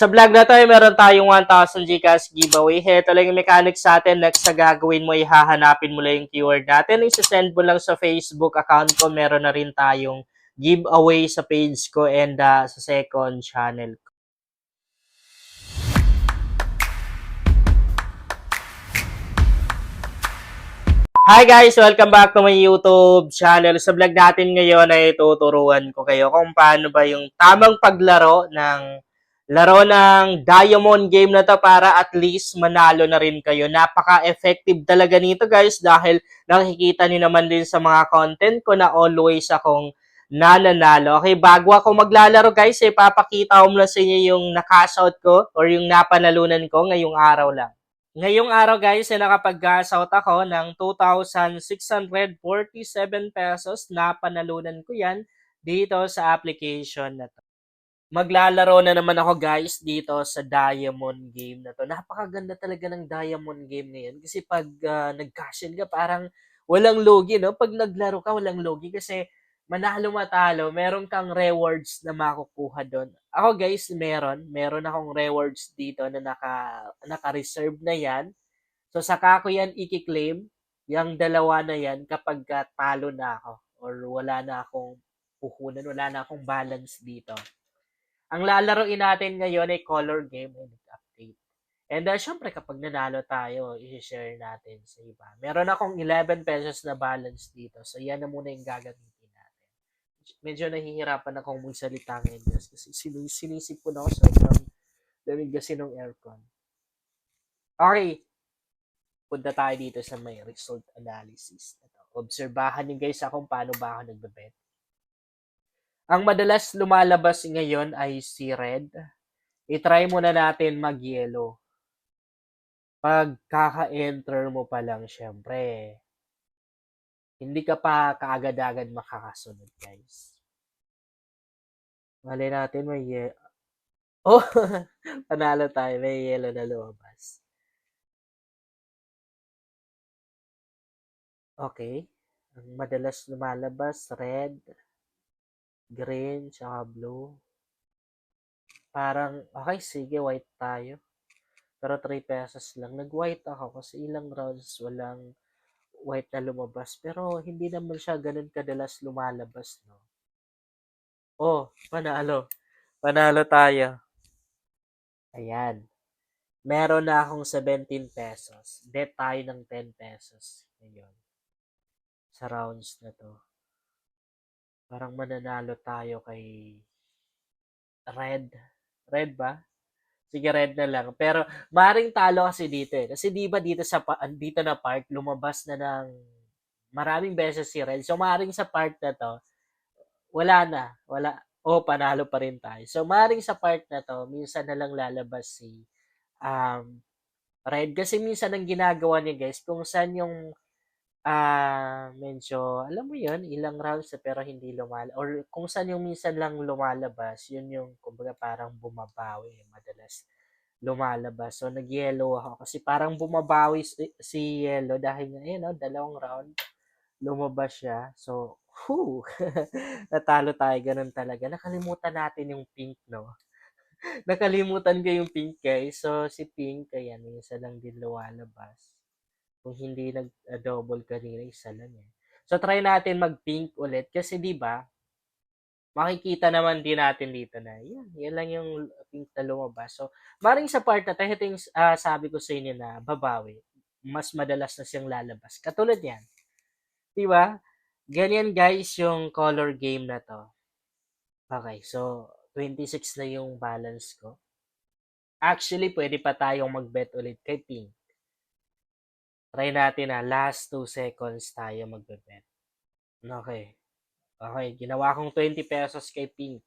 Sa vlog na to ay meron tayong 1,000 GCash giveaway. Ito lang yung mechanics sa atin. Next na gagawin mo, ihahanapin mo lang yung keyword natin. Isasend mo lang sa Facebook account ko. Meron na rin tayong giveaway sa page ko and sa second channel ko. Hi guys! Welcome back to my YouTube channel. Sa vlog natin ngayon ay tuturuan ko kayo kung paano ba yung tamang paglaro ng Diamond game na to para at least manalo na rin kayo. Napaka-effective talaga nito guys dahil nakikita niyo naman din sa mga content ko na always akong nananalo. Okay, bago ako maglalaro guys, papakita ko muna sa inyo yung na-cash out ko or yung napanalunan ko ngayong araw lang. Ngayong araw guys, nakapag-cash out ako ng 2,647 pesos na panalunan ko yan dito sa application na to. Maglalaro na naman ako guys dito sa Diamond game na to. Napakaganda talaga ng Diamond game ngayon kasi pag nag-cash in ka parang walang logi, no? Pag naglaro ka walang logi kasi manalo matalo, meron kang rewards na makukuha doon. Ako guys, meron akong rewards dito na naka-reserve na yan. So saka ko yan i-claim, yung dalawa na yan kapag talo na ako or wala na akong puhunan, wala na akong balance dito. Ang lalaroin natin ngayon ay color game and update. And syempre kapag nanalo tayo, i-share natin sa iba. Meron akong 11 pesos na balance dito. So yan na muna yung gagamitin natin. Medyo nahihirapan akong magsalita ngayon guys kasi sinisip ko na ako sobrang lamig kasi ng aircon. Okay, punta tayo dito sa may result analysis. Obserbahan niyo guys kung paano ba ako nagbebet. Ang madalas lumalabas ngayon ay si red. I-try muna natin mag-yellow. Pag kaka-enter mo pa lang, syempre, hindi ka pa kaagad-agad makakasunod, guys. Mali natin may yellow. Oh, panalo tayo. May yellow na lumabas. Okay. Ang madalas lumalabas, red, green, tsaka blue. Parang, okay, sige, white tayo. Pero 3 pesos lang. Nag-white ako kasi ilang rounds walang white na lumabas. Pero hindi naman siya ganun kadalas lumalabas, no? Oh, panalo. Panalo tayo. Ayan. Meron na akong 17 pesos. Bet tayo ng 10 pesos. Ngayon. Sa rounds na to. Parang mananalo tayo kay red. Red ba? Sige, red na lang. Pero maring talo kasi dito eh. Kasi di ba dito dito na part, lumabas na ng maraming beses si red. So maring sa part na to, wala na. Wala. O, panalo pa rin tayo. So maring sa part na to, minsan na lang lalabas si red. Kasi minsan ang ginagawa niya guys, kung saan yung medyo, alam mo yun, ilang rounds na pero hindi lumalabas. Or kung saan yung minsan lang lumalabas, yun yung, kumbaga parang bumabawi. Madalas lumalabas. So, nag-yellow ako kasi parang bumabawi si yellow dahil nga, dalawang round lumabas siya. So, natalo tayo. Ganun talaga. Nakalimutan natin yung pink, no? Nakalimutan ko yung pink, guys. So, si pink, ayan, isa lang din lumalabas. Kung hindi nag-double kanina, isa lang eh. So, try natin mag-pink ulit. Kasi, di ba, makikita naman din natin dito na, yan lang yung pink na lumabas. So, maring sa part na tayo, ito yung sabi ko sa inyo na babawi. Mas madalas na siyang lalabas. Katulad yan. Di ba? Ganyan guys yung color game na to. Okay, so 26 na yung balance ko. Actually, pwede pa tayong mag-bet ulit kay pink. Try natin na last 2 seconds tayo mag-bet. Okay. Okay, ginawa kong 20 pesos kay pink.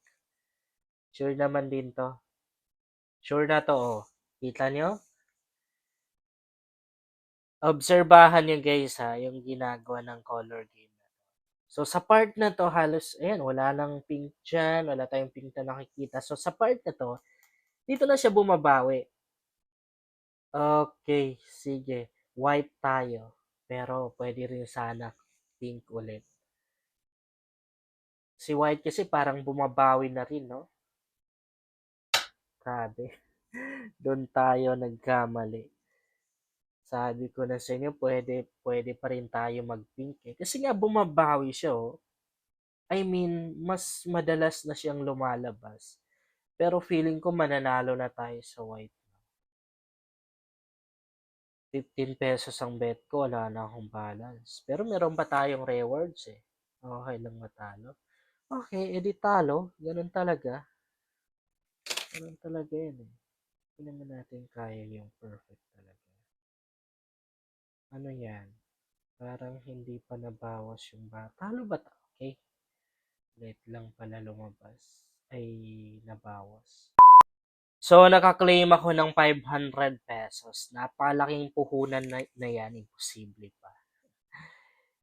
Sure naman din to. Sure na to, oh. Kita nyo? Obserbahan nyo guys ha, yung ginagawa ng color game. So, sa part na to, halos, ayan, wala nang pink dyan, wala tayong pink na nakikita. So, sa part na to, dito na siya bumabawi. Okay, sige. White tayo. Pero, pwede rin sana pink ulit. Si white kasi parang bumabawi na rin, no? Grabe. Doon tayo nagkamali. Sabi ko na sa inyo, pwede pa rin tayo mag-pink eh. Kasi nga bumabawi siya oh. I mean, mas madalas na siyang lumalabas. Pero feeling ko mananalo na tayo sa white. 15 pesos ang bet ko, wala na akong balance. Pero meron pa tayong rewards eh. Okay lang matalo. Okay, edi talo. Ganun talaga. Ganun talaga yun eh. Hindi naman natin kaya yung perfect talaga. Ano yan? Parang hindi pa nabawas yung ba. Talo ba? Okay. Late lang pala lumabas. Ay, nabawas. So, nakaklaim ako ng 500 pesos. Napalaking puhunan na yan. Imposible pa.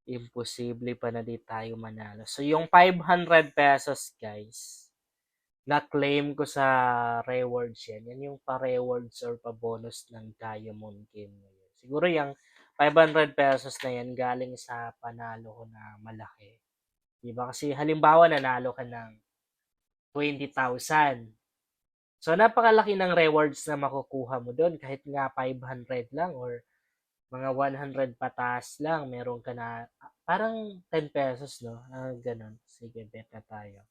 Imposible pa na di tayo manalo. So, yung 500 pesos, guys, na-claim ko sa rewards yan. Yan yung pa-rewards or pa-bonus ng Diamond Game ngayon. Siguro yung 500 pesos na yan galing sa panalo ko na malaki. Diba? Kasi halimbawa nanalo ka ng 20,000. So, napakalaki ng rewards na makukuha mo doon. Kahit nga 500 lang or mga 100 pataas lang, meron ka na, parang 10 pesos, no? Ganun. Sige, bet na tayo.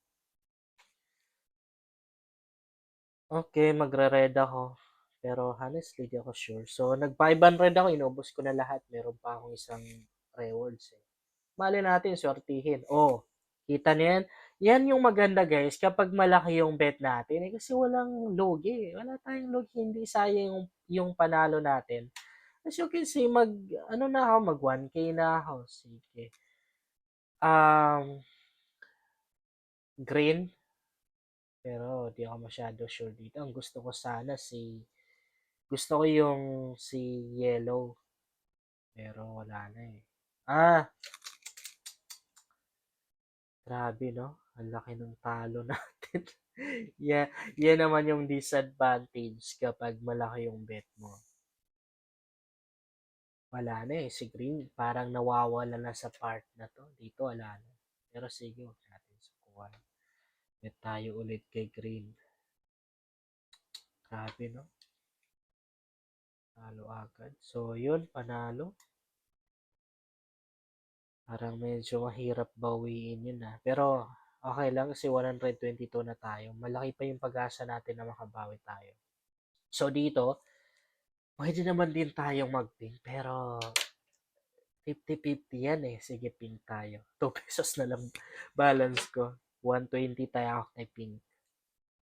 Okay, magre-red ako. Pero honestly, di ako sure. So, nag-500 ako, inubos ko na lahat. Meron pa akong isang rewards eh. Mali natin, sortihin. Oh, kita niyan? Yan yung maganda guys, kapag malaki yung bet natin. Eh, kasi walang logi. Wala tayong logi, hindi sayang yung panalo natin. As you can see, ano na ako, mag 1K na ako. Sige. Green. Pero di ako masyado sure dito. Ang gusto ko sana gusto ko yung si yellow. Pero wala na eh. Grabe no. Ang laki ng talo natin. Yeah, yan naman yung disadvantage kapag malaki yung bet mo. Wala na eh. Si Green parang nawawala na sa part na to. Dito wala na. Pero sige, huwag natin sukuhan. Bet tayo ulit kay Green. Grabe no. Talo agad. So yun, panalo. Parang medyo mahirap bawiin yun ah. Pero okay lang kasi 122 na tayo. Malaki pa yung pag-asa natin na makabawi tayo. So dito, pwede naman din tayong mag-pink. Pero 50-50 yan eh. Sige, pink tayo. 2 pesos na lang balance ko. 120 tayo kay pink.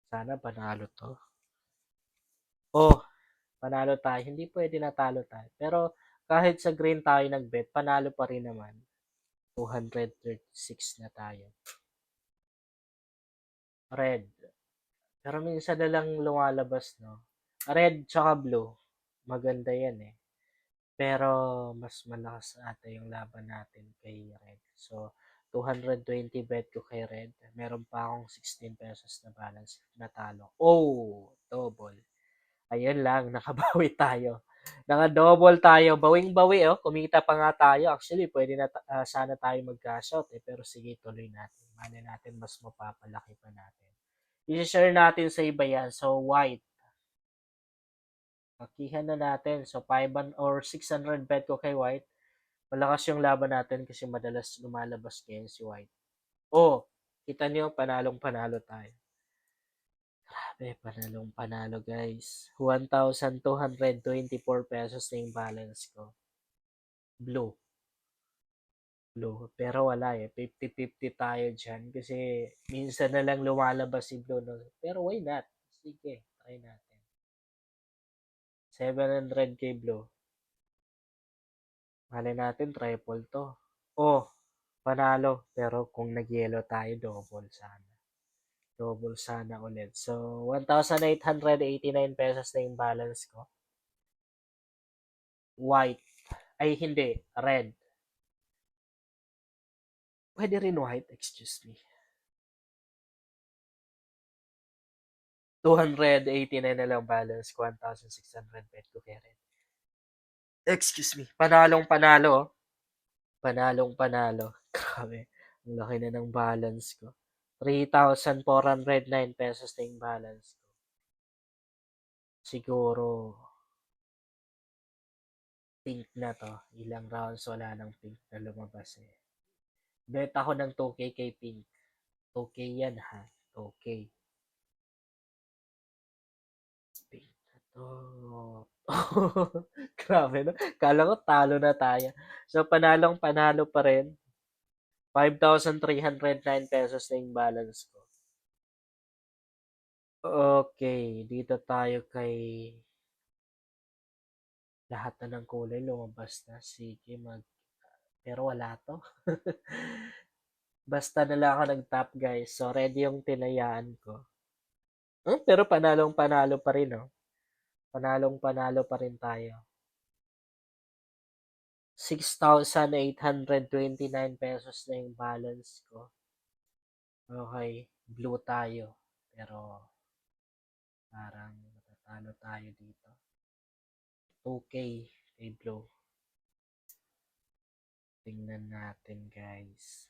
Sana panalo to. Oh, panalo tayo. Hindi pwede natalo tayo. Pero kahit sa green tayo nag-bet, panalo pa rin naman. 236 na tayo. Red. Pero minsan na lang lumalabas, no? Red tsaka blue. Maganda yan eh. Pero mas malakas ata yung laban natin kay red. So, 220 bet ko kay red. Meron pa akong 16 pesos na balance. Natalo. Oh! Double. Ayun lang, nakabawi tayo. Naka-double tayo. Bawing-bawi, oh. Kumita pa nga tayo. Actually, pwede na sana tayo mag-cash out, eh. Pero sige, tuloy natin. Mali natin, mas mapapalaki pa natin. I-share natin sa iba yan. So, white. Pakihan na natin. So, 500 or 600 bet ko kay white. Malakas yung laban natin kasi madalas lumalabas ngayon si white. Oh, kita nyo, panalong-panalo tayo. Grabe, panalong-panalo guys. 1,224 pesos na yung balance ko. Blue. Blue. Pero wala eh. 50-50 tayo dyan. Kasi minsan na lang lumalabas si blue. No? Pero why not? Sige, try natin. 700k blue. Mali natin, triple to. Oh, panalo. Pero kung nag-yellow tayo, double sana. Double sana ulit. So, 1,889 pesos na yung balance ko. White. Ay, hindi. Red. Pwede rin white, excuse me. 289 na lang balance, 1,600 bet ko kay red. Excuse me. Panalong panalo. Panalong panalo. Grabe. Ang laki na ng balance ko. 3,409 pesos na yung balance ko. Siguro pink na to. Ilang rounds wala ng pink na lumabas eh. Bet ako ng 2K kay pink. 2K yan ha. 2K. Pink na to. Grabe no. Kala ko talo na tayo. So panalong panalo pa rin. 5,309 pesos na yung balance ko. Okay, dito tayo kay lahat na ng kulay lumabas na. Sige, pero wala to. Basta na lang ako nag-top guys. So ready yung tinayaan ko. Pero panalong panalo pa rin oh. Panalong panalo pa rin tayo. 6,829 pesos na yung balance ko. Okay, blue tayo. Pero parang matatalo tayo dito. 2K kay blue. Tingnan natin guys.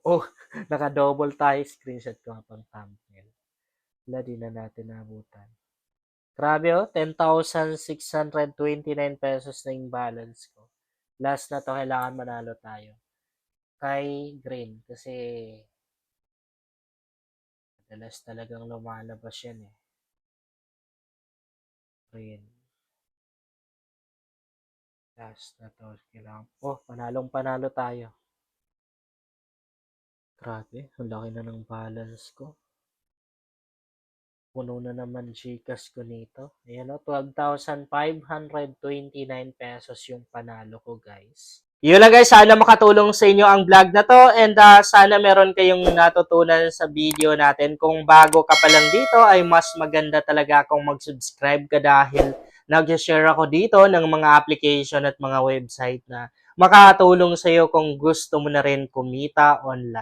Oh, naka-double tayo. Screenshot ko nga pang thumbnail. Wala din na natin nabutan. Grabe oh, 10,629 pesos na yung balance ko. Last na to, kailangan manalo tayo. Kay green kasi madalas talagang lumalabas yan eh. Green. Last na to, kailangan. Oh, panalo tayo. Grabe, ang laki na ng balance ko. Puno na naman Gcash ko nito. Ayan o, 12,529 pesos yung panalo ko guys. Yun lang guys, sana makatulong sa inyo ang vlog na to and sana meron kayong natutunan sa video natin. Kung bago ka pa lang dito ay mas maganda talaga kung mag-subscribe ka dahil nag-share ako dito ng mga application at mga website na makatulong sa iyo kung gusto mo na rin kumita online.